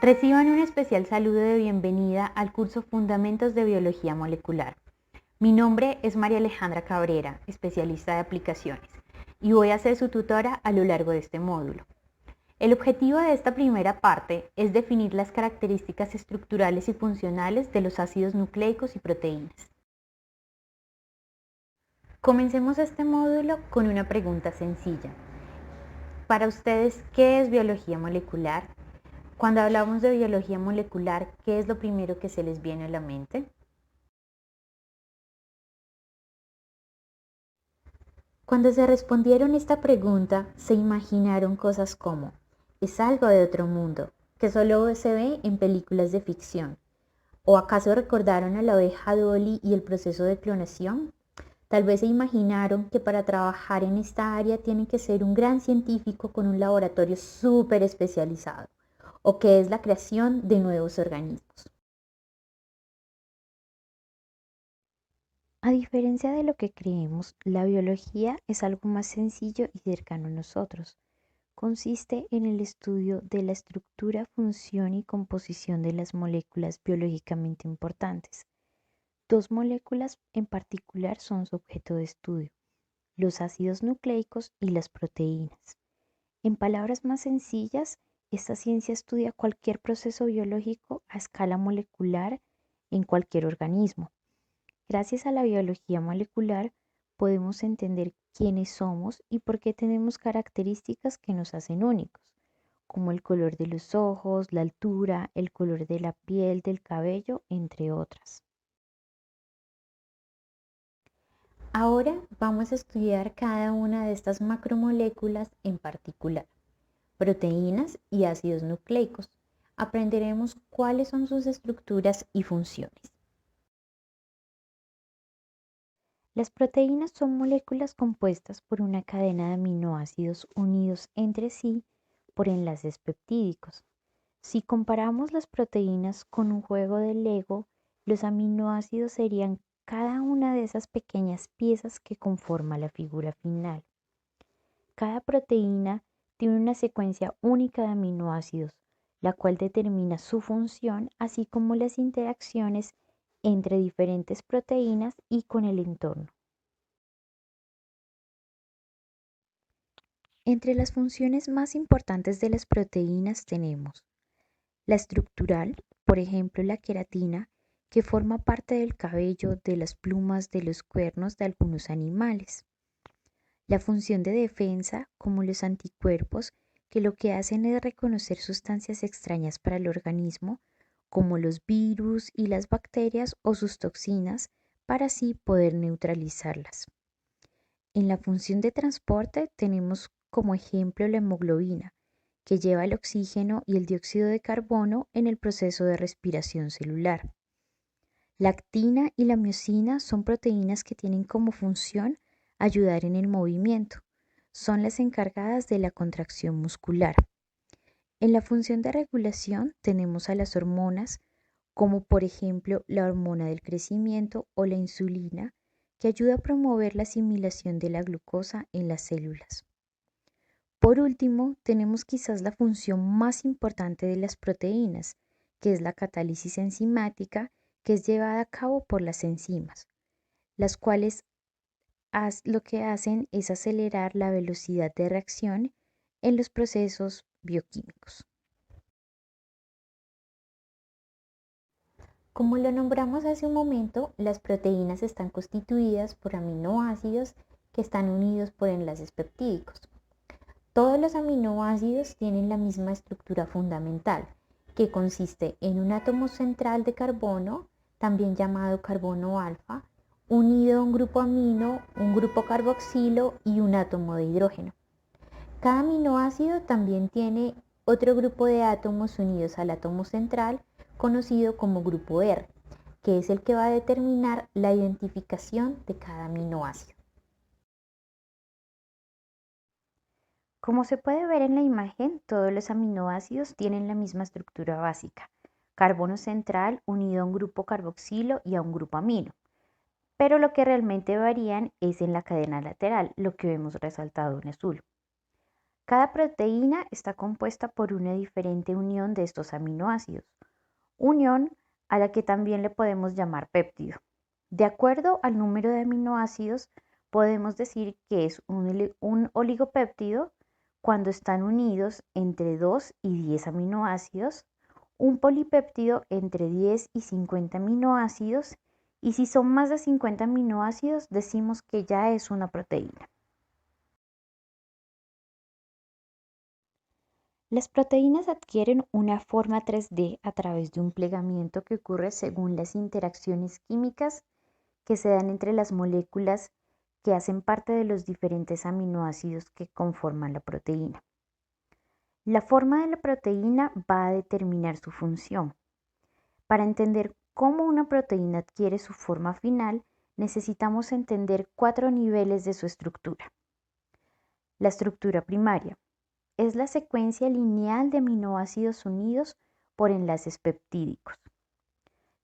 Reciban un especial saludo de bienvenida al curso Fundamentos de Biología Molecular. Mi nombre es María Alejandra Cabrera, especialista de aplicaciones, y voy a ser su tutora a lo largo de este módulo. El objetivo de esta primera parte es definir las características estructurales y funcionales de los ácidos nucleicos y proteínas. Comencemos este módulo con una pregunta sencilla. Para ustedes, ¿qué es biología molecular? Cuando hablamos de biología molecular, ¿qué es lo primero que se les viene a la mente? Cuando se respondieron esta pregunta, se imaginaron cosas como, es algo de otro mundo, que solo se ve en películas de ficción. ¿O acaso recordaron a la oveja Dolly y el proceso de clonación? Tal vez se imaginaron que para trabajar en esta área tienen que ser un gran científico con un laboratorio súper especializado, o que es la creación de nuevos organismos. A diferencia de lo que creemos, la biología es algo más sencillo y cercano a nosotros. Consiste en el estudio de la estructura, función y composición de las moléculas biológicamente importantes. Dos moléculas en particular son su objeto de estudio, los ácidos nucleicos y las proteínas. En palabras más sencillas, esta ciencia estudia cualquier proceso biológico a escala molecular en cualquier organismo. Gracias a la biología molecular podemos entender quiénes somos y por qué tenemos características que nos hacen únicos, como el color de los ojos, la altura, el color de la piel, del cabello, entre otras. Ahora vamos a estudiar cada una de estas macromoléculas en particular, proteínas y ácidos nucleicos. Aprenderemos cuáles son sus estructuras y funciones. Las proteínas son moléculas compuestas por una cadena de aminoácidos unidos entre sí por enlaces peptídicos. Si comparamos las proteínas con un juego de Lego, los aminoácidos serían cada una de esas pequeñas piezas que conforma la figura final. Cada proteína tiene una secuencia única de aminoácidos, la cual determina su función, así como las interacciones entre diferentes proteínas y con el entorno. Entre las funciones más importantes de las proteínas tenemos la estructural, por ejemplo la queratina, que forma parte del cabello, de las plumas, de los cuernos de algunos animales. La función de defensa, como los anticuerpos, que lo que hacen es reconocer sustancias extrañas para el organismo, como los virus y las bacterias o sus toxinas, para así poder neutralizarlas. En la función de transporte tenemos como ejemplo la hemoglobina, que lleva el oxígeno y el dióxido de carbono en el proceso de respiración celular. La actina y la miosina son proteínas que tienen como función ayudar en el movimiento. Son las encargadas de la contracción muscular. En la función de regulación tenemos a las hormonas, como por ejemplo la hormona del crecimiento o la insulina, que ayuda a promover la asimilación de la glucosa en las células. Por último, tenemos quizás la función más importante de las proteínas, que es la catálisis enzimática, que es llevada a cabo por las enzimas, las cuales lo que hacen es acelerar la velocidad de reacción en los procesos bioquímicos. Como lo nombramos hace un momento, las proteínas están constituidas por aminoácidos que están unidos por enlaces peptídicos. Todos los aminoácidos tienen la misma estructura fundamental, que consiste en un átomo central de carbono, también llamado carbono alfa, unido a un grupo amino, un grupo carboxilo y un átomo de hidrógeno. Cada aminoácido también tiene otro grupo de átomos unidos al átomo central, conocido como grupo R, que es el que va a determinar la identificación de cada aminoácido. Como se puede ver en la imagen, todos los aminoácidos tienen la misma estructura básica, carbono central unido a un grupo carboxilo y a un grupo amino, pero lo que realmente varían es en la cadena lateral, lo que vemos resaltado en azul. Cada proteína está compuesta por una diferente unión de estos aminoácidos, unión a la que también le podemos llamar péptido. De acuerdo al número de aminoácidos, podemos decir que es un oligopéptido cuando están unidos entre 2 y 10 aminoácidos, un polipéptido entre 10 y 50 aminoácidos, y si son más de 50 aminoácidos, decimos que ya es una proteína. Las proteínas adquieren una forma 3D a través de un plegamiento que ocurre según las interacciones químicas que se dan entre las moléculas que hacen parte de los diferentes aminoácidos que conforman la proteína. La forma de la proteína va a determinar su función. Para entender cómo una proteína adquiere su forma final, necesitamos entender 4 niveles de su estructura. La estructura primaria es la secuencia lineal de aminoácidos unidos por enlaces peptídicos.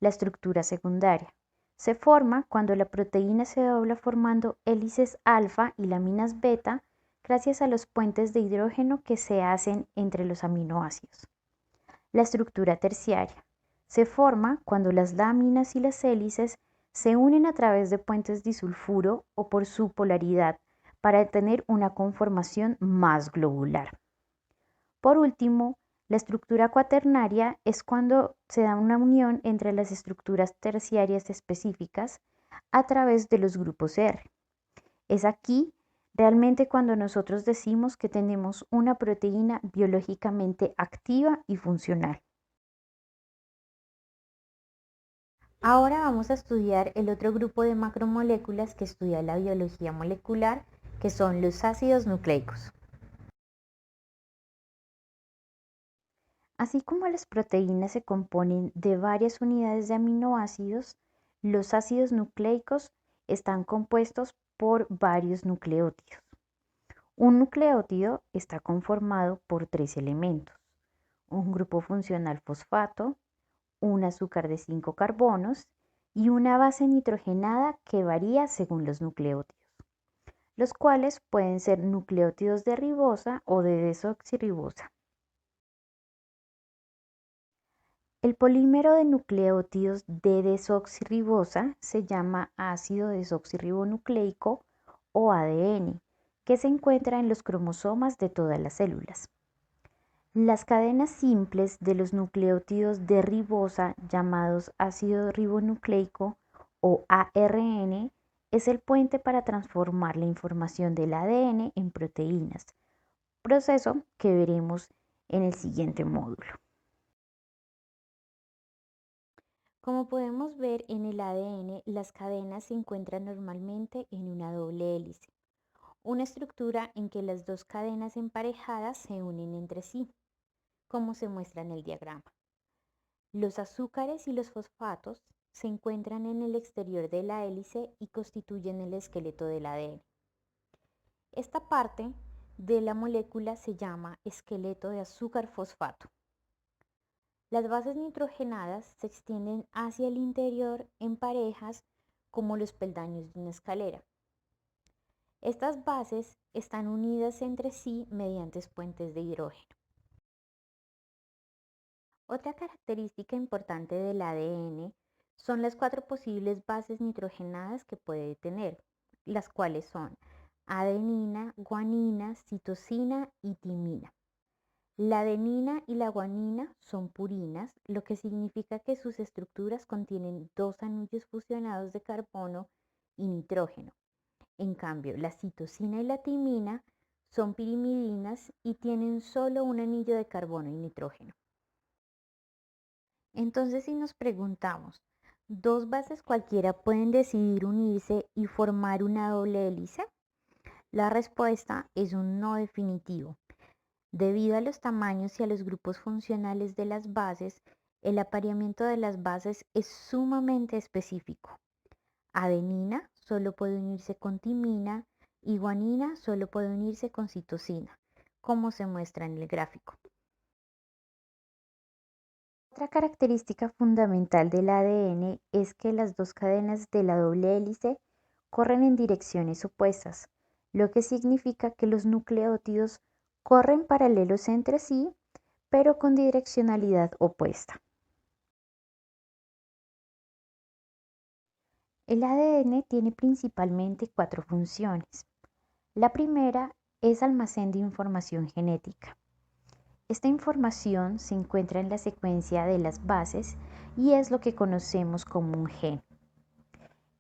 La estructura secundaria se forma cuando la proteína se dobla formando hélices alfa y láminas beta gracias a los puentes de hidrógeno que se hacen entre los aminoácidos. La estructura terciaria se forma cuando las láminas y las hélices se unen a través de puentes disulfuro o por su polaridad para tener una conformación más globular. Por último, la estructura cuaternaria es cuando se da una unión entre las estructuras terciarias específicas a través de los grupos R. Es aquí realmente cuando nosotros decimos que tenemos una proteína biológicamente activa y funcional. Ahora vamos a estudiar el otro grupo de macromoléculas que estudia la biología molecular, que son los ácidos nucleicos. Así como las proteínas se componen de varias unidades de aminoácidos, los ácidos nucleicos están compuestos por varios nucleótidos. Un nucleótido está conformado por 3 elementos: un grupo funcional fosfato, un azúcar de 5 carbonos y una base nitrogenada que varía según los nucleótidos, los cuales pueden ser nucleótidos de ribosa o de desoxirribosa. El polímero de nucleótidos de desoxirribosa se llama ácido desoxirribonucleico o ADN, que se encuentra en los cromosomas de todas las células. Las cadenas simples de los nucleótidos de ribosa, llamados ácido ribonucleico o ARN, es el puente para transformar la información del ADN en proteínas, proceso que veremos en el siguiente módulo. Como podemos ver en el ADN, las cadenas se encuentran normalmente en una doble hélice, una estructura en que las dos cadenas emparejadas se unen entre sí, como se muestra en el diagrama. Los azúcares y los fosfatos se encuentran en el exterior de la hélice y constituyen el esqueleto del ADN. Esta parte de la molécula se llama esqueleto de azúcar-fosfato. Las bases nitrogenadas se extienden hacia el interior en parejas como los peldaños de una escalera. Estas bases están unidas entre sí mediante puentes de hidrógeno. Otra característica importante del ADN son las 4 posibles bases nitrogenadas que puede tener, las cuales son adenina, guanina, citosina y timina. La adenina y la guanina son purinas, lo que significa que sus estructuras contienen 2 anillos fusionados de carbono y nitrógeno. En cambio, la citosina y la timina son pirimidinas y tienen solo un anillo de carbono y nitrógeno. Entonces, si nos preguntamos, ¿dos bases cualquiera pueden decidir unirse y formar una doble hélice? La respuesta es un no definitivo. Debido a los tamaños y a los grupos funcionales de las bases, el apareamiento de las bases es sumamente específico. Adenina solo puede unirse con timina y guanina solo puede unirse con citosina, como se muestra en el gráfico. Otra característica fundamental del ADN es que las dos cadenas de la doble hélice corren en direcciones opuestas, lo que significa que los nucleótidos Corren paralelos entre sí, pero con direccionalidad opuesta. El ADN tiene principalmente 4 funciones. La primera es almacén de información genética. Esta información se encuentra en la secuencia de las bases y es lo que conocemos como un gen.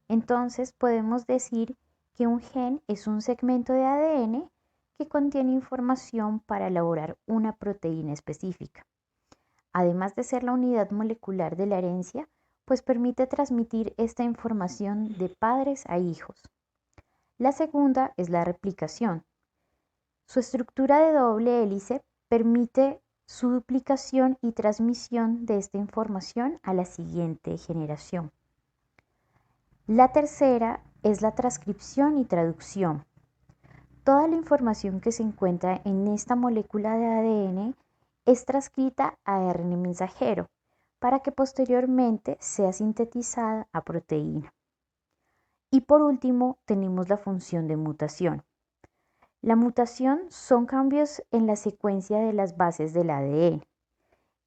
Entonces podemos decir que un gen es un segmento de ADN que contiene información para elaborar una proteína específica. Además de ser la unidad molecular de la herencia, pues permite transmitir esta información de padres a hijos. La segunda es la replicación. Su estructura de doble hélice permite su duplicación y transmisión de esta información a la siguiente generación. La tercera es la transcripción y traducción. Toda la información que se encuentra en esta molécula de ADN es transcrita a ARN mensajero para que posteriormente sea sintetizada a proteína. Y por último, tenemos la función de mutación. La mutación son cambios en la secuencia de las bases del ADN.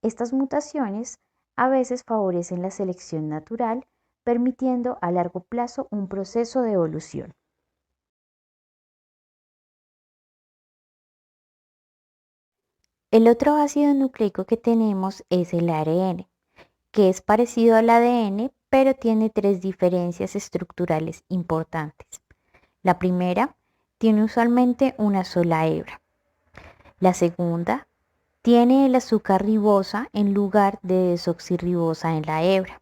Estas mutaciones a veces favorecen la selección natural, permitiendo a largo plazo un proceso de evolución. El otro ácido nucleico que tenemos es el ARN, que es parecido al ADN, pero tiene 3 diferencias estructurales importantes. La primera, tiene usualmente una sola hebra. La segunda, tiene el azúcar ribosa en lugar de desoxirribosa en la hebra.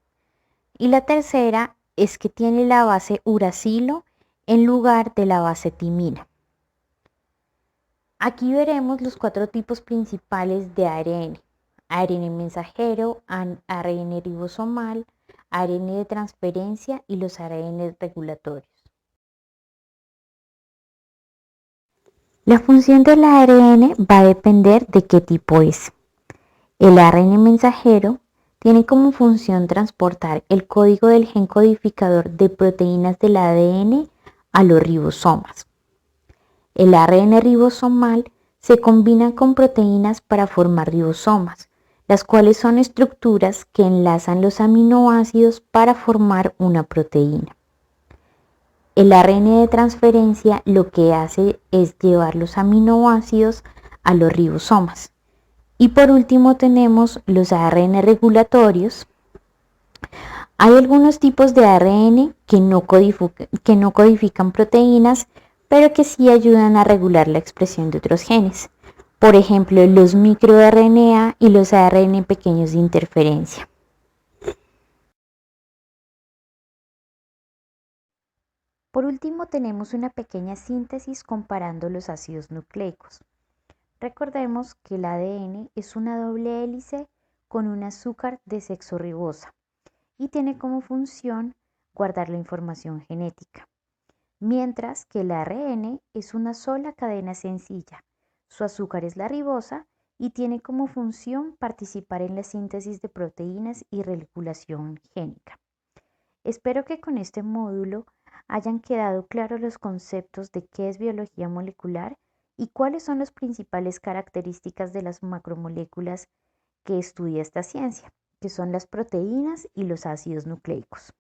Y la tercera es que tiene la base uracilo en lugar de la base timina. Aquí veremos los 4 tipos principales de ARN. ARN mensajero, ARN ribosomal, ARN de transferencia y los ARN regulatorios. La función del ARN va a depender de qué tipo es. El ARN mensajero tiene como función transportar el código del gen codificador de proteínas del ADN a los ribosomas. El ARN ribosomal se combina con proteínas para formar ribosomas, las cuales son estructuras que enlazan los aminoácidos para formar una proteína. El ARN de transferencia lo que hace es llevar los aminoácidos a los ribosomas. Y por último tenemos los ARN regulatorios. Hay algunos tipos de ARN que no codifican proteínas, pero que sí ayudan a regular la expresión de otros genes. Por ejemplo, los microRNA y los ARN pequeños de interferencia. Por último, tenemos una pequeña síntesis comparando los ácidos nucleicos. Recordemos que el ADN es una doble hélice con un azúcar desoxirribosa y tiene como función guardar la información genética, mientras que el ARN es una sola cadena sencilla. Su azúcar es la ribosa y tiene como función participar en la síntesis de proteínas y regulación génica. Espero que con este módulo hayan quedado claros los conceptos de qué es biología molecular y cuáles son las principales características de las macromoléculas que estudia esta ciencia, que son las proteínas y los ácidos nucleicos.